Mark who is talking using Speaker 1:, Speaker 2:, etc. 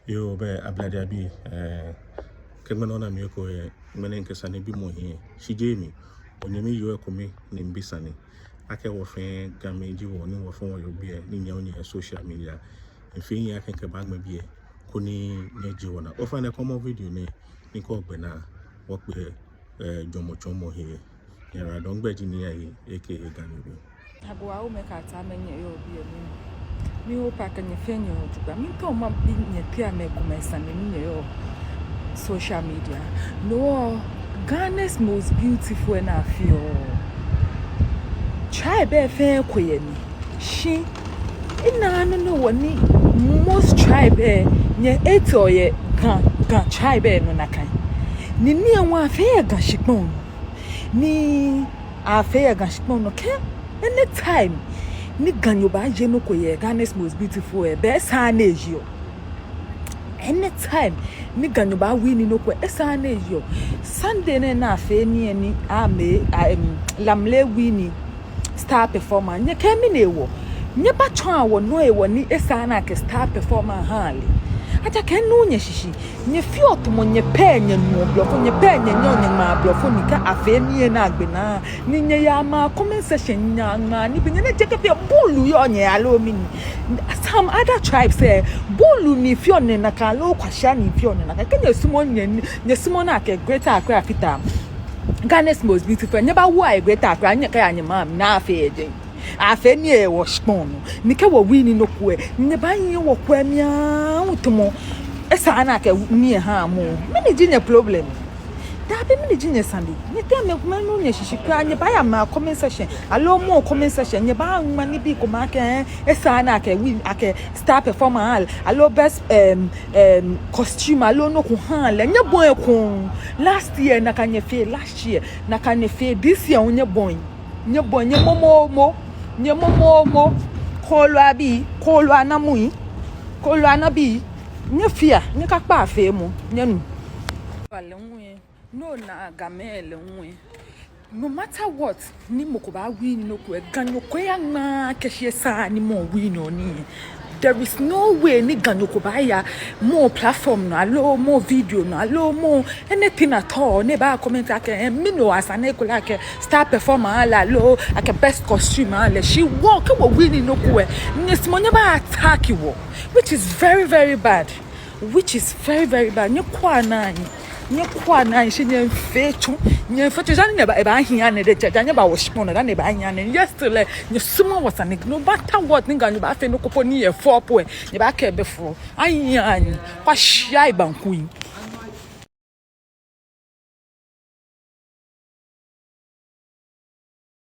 Speaker 1: Yo be abladia bi kegmano na mi ko menen kesane bi mo he shijemi onyemi yo ekomi ne mbisane ake wo fe gameji wo ni wo fon yo bi ni nya oni social media mfin ya kenke bagma bi kuni neji wona o fa na komo video ni ko gbe na wo pe jomo chomo he yara don gbeji ni ayi eke gamebi
Speaker 2: agwa o meka ta menye yo bi mi o pa kan yefenyo juga mi to ma bi nye pia me kumesa me yo social media no Ghana's most beautiful and I feel try be fe koye ni shi ina no woni most try be nye eto ye kan try be no nakan ni enwa afa ga shipon ni afa ga shipon no ke anytime ni ganyo ba je no koye Ghana's most beautiful be sanage yo anytime ni ganyo ba wini no ko sanage yo Sunday na afa ni lamle wini star performer nye kemi na ewo nye ba chon awo no ewo ni esana ke star performer hali aja ken no nye shishi nye fiot mo nye pe nye no blofo nye pe nye nye ma blofo ni ka afa ni na agbena ni nye ya ma comment section nya ni bi nye na jeke pe bolu yo nye alo mi some other tribes say bolu ni fio ne na ka lo kwasha ni fio ne na ka kenye sumo nye sumo na ke greater Accra fita Ghana's most beautiful never why greater Accra nya ka anya ma na afa eje afa ni e wo spon ni ke wo wini no ko ne ba yin wo kwa mia utomo esa na ka ni ha mo me ni ginya problem da be me ni ginya sande ni te me kuma no nya shishika nya ba ya ma comment section alo mo comment section nya ba ma ni bi ko ma ka esa na ka win aka star performer alo best costume alo no ko ha le nya boy ko last year na ka nya fe last year na ka nya fe this year nya boy nya momo kolo anamui kolo anabi nya fia nya ka pa afa mu nya nu wale nwe no na gamele nwe no matter what ni moko ba win no ko ganyo ko ya na kehie sa ni mo win oni there is no way ni ganyo ko ba ya more platform no alo more video no alo more anything at all ne ba comment ake me no asane ko like star performer ala lo ake best costume ala she walk we win no ko ni simonya ba attack you which is very very bad ni kwa na she nye fetu jani ne ba hia ne de jani ba wo shipon na ne ba hia ne yesterday nye sumo was an no matter what ni ganyo ba fe no kopo ni e 4 po ni ba ka be fo ayi kwa shia ibanku